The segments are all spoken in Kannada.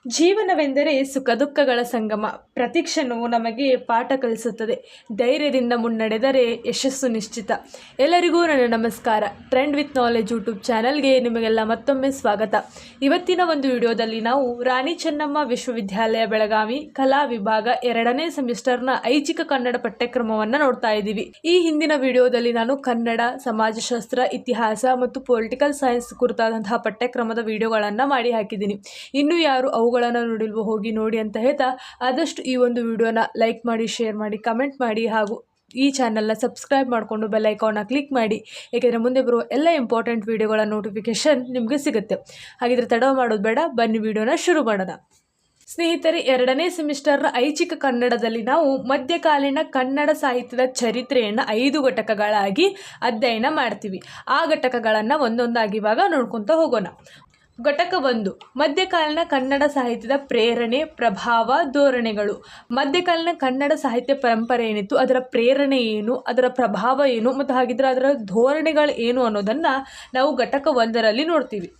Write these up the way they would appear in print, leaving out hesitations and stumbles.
ಜೀವನವೆಂದರೆ ಸುಖ ದುಃಖಗಳ ಸಂಗಮ. ಪ್ರತಿಕ್ಷಣವು ನಮಗೆ ಪಾಠ ಕಲಿಸುತ್ತದೆ. ಧೈರ್ಯದಿಂದ ಮುನ್ನಡೆದರೆ ಯಶಸ್ಸು ನಿಶ್ಚಿತ. ಎಲ್ಲರಿಗೂ ನನ್ನ ನಮಸ್ಕಾರ. ಟ್ರೆಂಡ್ ವಿತ್ ನಾಲೆಜ್ ಯೂಟ್ಯೂಬ್ ಚಾನಲ್ಗೆ ನಿಮಗೆಲ್ಲ ಮತ್ತೊಮ್ಮೆ ಸ್ವಾಗತ. ಇವತ್ತಿನ ಒಂದು ವಿಡಿಯೋದಲ್ಲಿ ನಾವು ರಾಣಿ ಚೆನ್ನಮ್ಮ ವಿಶ್ವವಿದ್ಯಾಲಯ ಬೆಳಗಾವಿ ಕಲಾ ವಿಭಾಗ 2ನೇ ಸೆಮಿಸ್ಟರ್ನ ಐಚ್ಛಿಕ ಕನ್ನಡ ಪಠ್ಯಕ್ರಮವನ್ನು ನೋಡ್ತಾ ಇದ್ದೀವಿ. ಈ ಹಿಂದಿನ ವಿಡಿಯೋದಲ್ಲಿ ನಾನು ಕನ್ನಡ, ಸಮಾಜಶಾಸ್ತ್ರ, ಇತಿಹಾಸ ಮತ್ತು ಪೊಲಿಟಿಕಲ್ ಸೈನ್ಸ್ ಕುರಿತಾದಂತಹ ಪಠ್ಯಕ್ರಮದ ವಿಡಿಯೋಗಳನ್ನು ಮಾಡಿ ಹಾಕಿದ್ದೀನಿ. ಇನ್ನು ಯಾರು ಅವುಗಳನ್ನು ನೋಡಿಲ್ವೋ ಹೋಗಿ ನೋಡಿ ಅಂತ ಹೇಳ್ತಾ ಆದಷ್ಟು ಈ ಒಂದು ವಿಡಿಯೋನ ಲೈಕ್ ಮಾಡಿ, ಶೇರ್ ಮಾಡಿ, ಕಮೆಂಟ್ ಮಾಡಿ ಹಾಗೂ ಈ ಚಾನಲ್ನ ಸಬ್ಸ್ಕ್ರೈಬ್ ಮಾಡಿಕೊಂಡು ಬೆಲ್ ಐಕಾನ್ನ ಕ್ಲಿಕ್ ಮಾಡಿ. ಏಕೆಂದರೆ ಮುಂದೆ ಬರುವ ಎಲ್ಲ ಇಂಪಾರ್ಟೆಂಟ್ ವಿಡಿಯೋಗಳ ನೋಟಿಫಿಕೇಷನ್ ನಿಮಗೆ ಸಿಗುತ್ತೆ. ಹಾಗಿದ್ರೆ ತಡ ಮಾಡೋದು ಬೇಡ, ಬನ್ನಿ ವಿಡಿಯೋನ ಶುರು ಮಾಡೋಣ. ಸ್ನೇಹಿತರೆ, 2ನೇ ಸೆಮಿಸ್ಟರ್ನ ಐಚ್ಛಿಕ ಕನ್ನಡದಲ್ಲಿ ನಾವು ಮಧ್ಯಕಾಲೀನ ಕನ್ನಡ ಸಾಹಿತ್ಯದ ಚರಿತ್ರೆಯನ್ನು 5 ಘಟಕಗಳಾಗಿ ಅಧ್ಯಯನ ಮಾಡ್ತೀವಿ. ಆ ಘಟಕಗಳನ್ನು ಒಂದೊಂದಾಗಿ ಇವಾಗ ನೋಡ್ಕೊತ ಹೋಗೋಣ. ಘಟಕ 1, ಮಧ್ಯಕಾಲೀನ ಕನ್ನಡ ಸಾಹಿತ್ಯದ ಪ್ರೇರಣೆ, ಪ್ರಭಾವ, ಧೋರಣೆಗಳು. ಮಧ್ಯಕಾಲೀನ ಕನ್ನಡ ಸಾಹಿತ್ಯ ಪರಂಪರೆ ಏನಿತ್ತು, ಅದರ ಪ್ರೇರಣೆ ಏನು, ಅದರ ಪ್ರಭಾವ ಏನು ಮತ್ತು ಹಾಗಿದ್ರೆ ಅದರ ಧೋರಣೆಗಳು ಏನು ಅನ್ನೋದನ್ನು ನಾವು ಘಟಕ 1ರಲ್ಲಿ ನೋಡ್ತೀವಿ.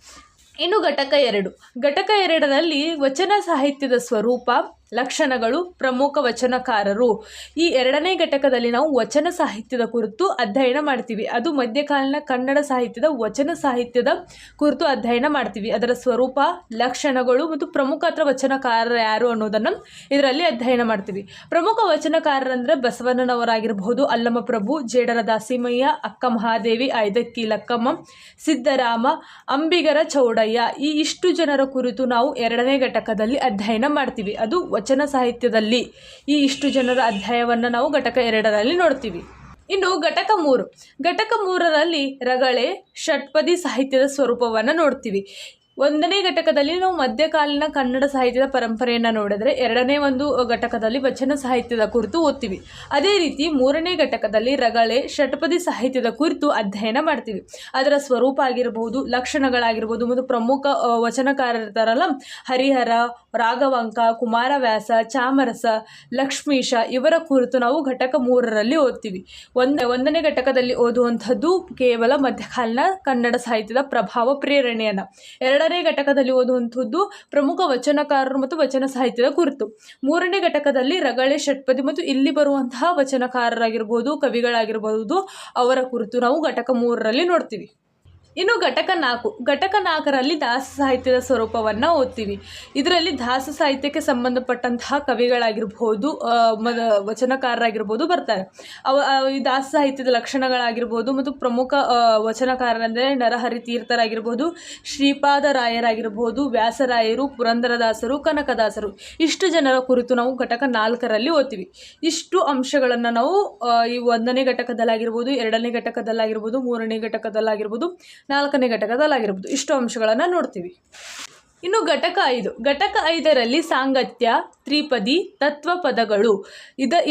ಇನ್ನು ಘಟಕ 2, ಘಟಕ 2ರಲ್ಲಿ ವಚನ ಸಾಹಿತ್ಯದ ಸ್ವರೂಪ, ಲಕ್ಷಣಗಳು, ಪ್ರಮುಖ ವಚನಕಾರರು. ಈ 2ನೇ ಘಟಕದಲ್ಲಿ ನಾವು ವಚನ ಸಾಹಿತ್ಯದ ಕುರಿತು ಅಧ್ಯಯನ ಮಾಡ್ತೀವಿ. ಅದು ಮಧ್ಯಕಾಲೀನ ಕನ್ನಡ ಸಾಹಿತ್ಯದ ವಚನ ಸಾಹಿತ್ಯದ ಕುರಿತು ಅಧ್ಯಯನ ಮಾಡ್ತೀವಿ. ಅದರ ಸ್ವರೂಪ, ಲಕ್ಷಣಗಳು ಮತ್ತು ಪ್ರಮುಖ ವಚನಕಾರರು ಯಾರು ಅನ್ನೋದನ್ನು ಇದರಲ್ಲಿ ಅಧ್ಯಯನ ಮಾಡ್ತೀವಿ. ಪ್ರಮುಖ ವಚನಕಾರರಂದರೆ ಬಸವಣ್ಣನವರಾಗಿರಬಹುದು, ಅಲ್ಲಮಪ್ರಭು, ಜೇಡರ ದಾಸಿಮಯ್ಯ, ಅಕ್ಕ ಮಹಾದೇವಿ, ಐದಕ್ಕಿ ಲಕ್ಕಮ್ಮ, ಸಿದ್ದರಾಮ, ಅಂಬಿಗರ ಚೌಡಯ್ಯ, ಈ ಇಷ್ಟು ಜನರ ಕುರಿತು ನಾವು 2ನೇ ಘಟಕದಲ್ಲಿ ಅಧ್ಯಯನ ಮಾಡ್ತೀವಿ. ಅದು ವಚನ ಸಾಹಿತ್ಯದಲ್ಲಿ ಈ ಇಷ್ಟು ಜನರ ಅಧ್ಯಾಯವನ್ನು ನಾವು ಘಟಕ 2ರಲ್ಲಿ ನೋಡ್ತೀವಿ. ಇನ್ನು ಘಟಕ 3, ಘಟಕ 3ರಲ್ಲಿ ರಗಳೆ, ಷಟ್ಪದಿ ಸಾಹಿತ್ಯದ ಸ್ವರೂಪವನ್ನು ನೋಡ್ತೀವಿ. 1ನೇ ಘಟಕದಲ್ಲಿ ನಾವು ಮಧ್ಯಕಾಲೀನ ಕನ್ನಡ ಸಾಹಿತ್ಯದ ಪರಂಪರೆಯನ್ನು ನೋಡಿದರೆ 2ನೇ ಒಂದು ಘಟಕದಲ್ಲಿ ವಚನ ಸಾಹಿತ್ಯದ ಕುರಿತು ಓದ್ತೀವಿ. ಅದೇ ರೀತಿ 3ನೇ ಘಟಕದಲ್ಲಿ ರಗಳೆ, ಷಟ್ಪದಿ ಸಾಹಿತ್ಯದ ಕುರಿತು ಅಧ್ಯಯನ ಮಾಡ್ತೀವಿ. ಅದರ ಸ್ವರೂಪ ಆಗಿರಬಹುದು, ಲಕ್ಷಣಗಳಾಗಿರ್ಬೋದು ಮತ್ತು ಪ್ರಮುಖ ವಚನಕಾರರಿರ್ತಾರಲ್ಲ, ಹರಿಹರ, ರಾಘವಾಂಕ, ಕುಮಾರವ್ಯಾಸ, ಚಾಮರಸ, ಲಕ್ಷ್ಮೀಶ ಇವರ ಕುರಿತು ನಾವು ಘಟಕ 3ರಲ್ಲಿ ಓದ್ತೀವಿ. 1ನೇ ಘಟಕದಲ್ಲಿ ಓದುವಂಥದ್ದು ಕೇವಲ ಮಧ್ಯಕಾಲೀನ ಕನ್ನಡ ಸಾಹಿತ್ಯದ ಪ್ರಭಾವ, ಪ್ರೇರಣೆಯನ್ನು. 2ನೇ ಘಟಕದಲ್ಲಿ ಓದುವಂಥದ್ದು ಪ್ರಮುಖ ವಚನಕಾರರು ಮತ್ತು ವಚನ ಸಾಹಿತ್ಯದ ಕುರಿತು. 3ನೇ ಘಟಕದಲ್ಲಿ ರಗಳೆ, ಷಟ್ಪದಿ ಮತ್ತು ಇಲ್ಲಿ ಬರುವಂತಹ ವಚನಕಾರರಾಗಿರ್ಬೋದು, ಕವಿಗಳಾಗಿರ್ಬೋದು ಅವರ ಕುರಿತು ನಾವು ಘಟಕ 3ರಲ್ಲಿ ನೋಡ್ತೀವಿ. ಇನ್ನು ಘಟಕ 4, ಘಟಕ 4ರಲ್ಲಿ ದಾಸ ಸಾಹಿತ್ಯದ ಸ್ವರೂಪವನ್ನು ಓದ್ತೀವಿ. ಇದರಲ್ಲಿ ದಾಸ ಸಾಹಿತ್ಯಕ್ಕೆ ಸಂಬಂಧಪಟ್ಟಂತಹ ಕವಿಗಳಾಗಿರ್ಬೋದು, ವಚನಕಾರರಾಗಿರ್ಬೋದು ಬರ್ತಾರೆ. ಈ ದಾಸ ಸಾಹಿತ್ಯದ ಲಕ್ಷಣಗಳಾಗಿರ್ಬೋದು ಮತ್ತು ಪ್ರಮುಖ ವಚನಕಾರರಂದರೆ ನರಹರಿ ತೀರ್ಥರಾಗಿರ್ಬೋದು, ಶ್ರೀಪಾದರಾಯರಾಗಿರ್ಬೋದು, ವ್ಯಾಸರಾಯರು, ಪುರಂದರದಾಸರು, ಕನಕದಾಸರು, ಇಷ್ಟು ಜನರ ಕುರಿತು ನಾವು ಘಟಕ 4ರಲ್ಲಿ ಓದ್ತೀವಿ. ಇಷ್ಟು ಅಂಶಗಳನ್ನು ನಾವು ಈ 1ನೇ ಘಟಕದಲ್ಲಾಗಿರ್ಬೋದು, 2ನೇ ಘಟಕದಲ್ಲಾಗಿರ್ಬೋದು, 3ನೇ ಘಟಕದಲ್ಲಾಗಿರ್ಬೋದು, 4ನೇ ಘಟಕದಲ್ಲಾಗಿರ್ಬೋದು ಇಷ್ಟು ಅಂಶಗಳನ್ನು ನೋಡ್ತೀವಿ. ಇನ್ನು ಘಟಕ 5, ಘಟಕ 5ರಲ್ಲಿ ಸಾಂಗತ್ಯ, ತ್ರಿಪದಿ, ತತ್ವಪದಗಳು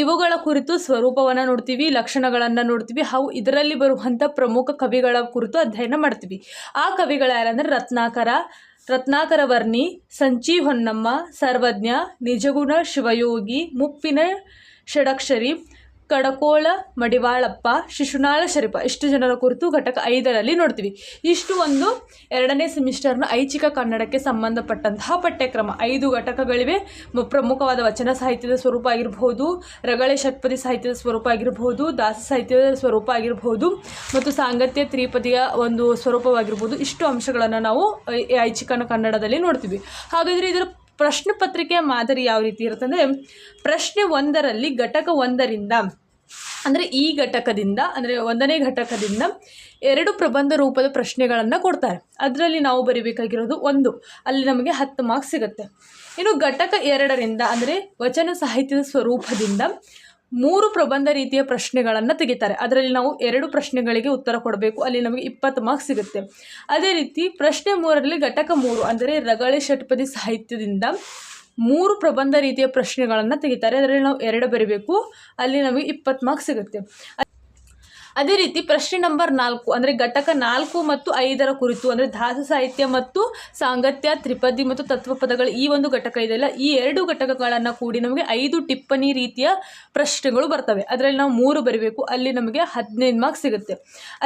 ಇವುಗಳ ಕುರಿತು ಸ್ವರೂಪವನ್ನು ನೋಡ್ತೀವಿ, ಲಕ್ಷಣಗಳನ್ನು ನೋಡ್ತೀವಿ ಹಾಗೂ ಇದರಲ್ಲಿ ಬರುವಂಥ ಪ್ರಮುಖ ಕವಿಗಳ ಕುರಿತು ಅಧ್ಯಯನ ಮಾಡ್ತೀವಿ. ಆ ಕವಿಗಳು ಯಾರಂದರೆ ರತ್ನಾಕರ ವರ್ಣಿ, ಸಂಚಿ ಹೊನ್ನಮ್ಮ, ಸರ್ವಜ್ಞ, ನಿಜಗುಣ ಶಿವಯೋಗಿ, ಮುಪ್ಪಿನ ಷಡಕ್ಷರಿ, ಕಡಕೋಳ ಮಡಿವಾಳಪ್ಪ, ಶಿಶುನಾಳ ಶರೀಫ ಇಷ್ಟು ಜನರ ಕುರಿತು ಘಟಕ 5ರಲ್ಲಿ ನೋಡ್ತೀವಿ. ಇಷ್ಟು ಒಂದು 2ನೇ ಸೆಮಿಸ್ಟರ್ನ ಐಚ್ಛಿಕ ಕನ್ನಡಕ್ಕೆ ಸಂಬಂಧಪಟ್ಟಂತಹ ಪಠ್ಯಕ್ರಮ. 5 ಘಟಕಗಳಿವೆ. ಪ್ರಮುಖವಾದ ವಚನ ಸಾಹಿತ್ಯದ ಸ್ವರೂಪ ಆಗಿರಬಹುದು, ರಗಳೆ, ಷಟ್ಪದಿ ಸಾಹಿತ್ಯದ ಸ್ವರೂಪ ಆಗಿರಬಹುದು, ದಾಸ ಸಾಹಿತ್ಯದ ಸ್ವರೂಪ ಆಗಿರಬಹುದು ಮತ್ತು ಸಾಂಗತ್ಯ, ತ್ರಿಪದಿಯ ಒಂದು ಸ್ವರೂಪವಾಗಿರ್ಬೋದು. ಇಷ್ಟು ಅಂಶಗಳನ್ನು ನಾವು ಐಚ್ಛಿಕ ಕನ್ನಡದಲ್ಲಿ ನೋಡ್ತೀವಿ. ಹಾಗಾದರೆ ಇದರ ಪ್ರಶ್ನೆ ಪತ್ರಿಕೆಯ ಮಾದರಿ ಯಾವ ರೀತಿ ಇರುತ್ತೆ ಅಂದರೆ, ಪ್ರಶ್ನೆ 1ರಲ್ಲಿ ಘಟಕ 1ರಿಂದ ಅಂದರೆ ಈ ಘಟಕದಿಂದ ಅಂದರೆ 1ನೇ ಘಟಕದಿಂದ 2 ಪ್ರಬಂಧ ರೂಪದ ಪ್ರಶ್ನೆಗಳನ್ನು ಕೊಡ್ತಾರೆ. ಅದರಲ್ಲಿ ನಾವು ಬರೀಬೇಕಾಗಿರೋದು 1, ಅಲ್ಲಿ ನಮಗೆ 10 ಮಾರ್ಕ್ಸ್ ಸಿಗುತ್ತೆ. ಇನ್ನು ಘಟಕ 2ರಿಂದ ಅಂದರೆ ವಚನ ಸಾಹಿತ್ಯದ ಸ್ವರೂಪದಿಂದ 3 ಪ್ರಬಂಧ ರೀತಿಯ ಪ್ರಶ್ನೆಗಳನ್ನು ತೆಗಿತಾರೆ. ಅದರಲ್ಲಿ ನಾವು 2 ಪ್ರಶ್ನೆಗಳಿಗೆ ಉತ್ತರ ಕೊಡಬೇಕು, ಅಲ್ಲಿ ನಮಗೆ 20 ಮಾರ್ಕ್ಸ್ ಸಿಗುತ್ತೆ. ಅದೇ ರೀತಿ ಪ್ರಶ್ನೆ 3ರಲ್ಲಿ ಘಟಕ 3 ಅಂದರೆ ರಗಳೆ, ಷಟ್ಪದಿ ಸಾಹಿತ್ಯದಿಂದ 3 ಪ್ರಬಂಧ ರೀತಿಯ ಪ್ರಶ್ನೆಗಳನ್ನು ತೆಗಿತಾರೆ. ಅದರಲ್ಲಿ ನಾವು 2 ಬರೀಬೇಕು, ಅಲ್ಲಿ ನಮಗೆ 20 ಮಾರ್ಕ್ಸ್ ಸಿಗುತ್ತೆ. ಅದೇ ರೀತಿ ಪ್ರಶ್ನೆ ನಂಬರ್ 4 ಅಂದರೆ ಘಟಕ 4 ಮತ್ತು 5 ಕುರಿತು ಅಂದರೆ ಧಾತು ಸಾಹಿತ್ಯ ಮತ್ತು ಸಾಂಗತ್ಯ, ತ್ರಿಪದಿ ಮತ್ತು ತತ್ವಪದಗಳು ಈ ಒಂದು ಘಟಕ ಇದೆಯಲ್ಲ, ಈ 2 ಘಟಕಗಳನ್ನು ಕೂಡಿ ನಮಗೆ 5 ಟಿಪ್ಪಣಿ ರೀತಿಯ ಪ್ರಶ್ನೆಗಳು ಬರ್ತವೆ. ಅದರಲ್ಲಿ ನಾವು 3 ಬರೀಬೇಕು, ಅಲ್ಲಿ ನಮಗೆ 15 ಮಾರ್ಕ್ಸ್ ಸಿಗುತ್ತೆ.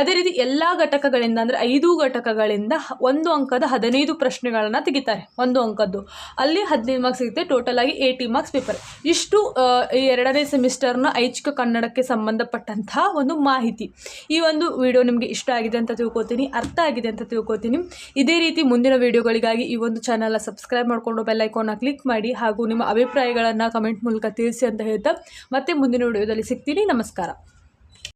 ಅದೇ ರೀತಿ ಎಲ್ಲ ಘಟಕಗಳಿಂದ ಅಂದರೆ 5 ಘಟಕಗಳಿಂದ 1 ಅಂಕದ 15 ಪ್ರಶ್ನೆಗಳನ್ನು ತೆಗಿತಾರೆ. 1 ಅಂಕದ್ದು ಅಲ್ಲಿ 15 ಮಾರ್ಕ್ಸ್ ಸಿಗುತ್ತೆ. ಟೋಟಲ್ ಆಗಿ 80 ಮಾರ್ಕ್ಸ್ ಪೇಪರ್. ಇಷ್ಟು ಈ 2ನೇ ಸೆಮಿಸ್ಟರ್ನ ಐಚ್ಛಿಕ ಕನ್ನಡಕ್ಕೆ ಸಂಬಂಧಪಟ್ಟಂತಹ ಒಂದು ಮಾಹಿತಿ. ಈ ಒಂದು ವಿಡಿಯೋ ನಿಮಗೆ ಇಷ್ಟ ಆಗಿದೆ ಅಂತ ತಿಳ್ಕೊತೀನಿ, ಅರ್ಥ ಆಗಿದೆ ಅಂತ ತಿಳ್ಕೊತೀನಿ. ಇದೇ ರೀತಿ ಮುಂದಿನ ವಿಡಿಯೋಗಳಿಗಾಗಿ ಈ ಒಂದು ಚಾನಲ್ನ ಸಬ್ಸ್ಕ್ರೈಬ್ ಮಾಡಿಕೊಂಡು ಬೆಲ್ ಐಕಾನ್ನ ಕ್ಲಿಕ್ ಮಾಡಿ ಹಾಗೂ ನಿಮ್ಮ ಅಭಿಪ್ರಾಯಗಳನ್ನು ಕಮೆಂಟ್ ಮೂಲಕ ತಿಳಿಸಿ ಅಂತ ಹೇಳ್ತಾ ಮತ್ತೆ ಮುಂದಿನ ವಿಡಿಯೋದಲ್ಲಿ ಸಿಗ್ತೀನಿ. ನಮಸ್ಕಾರ.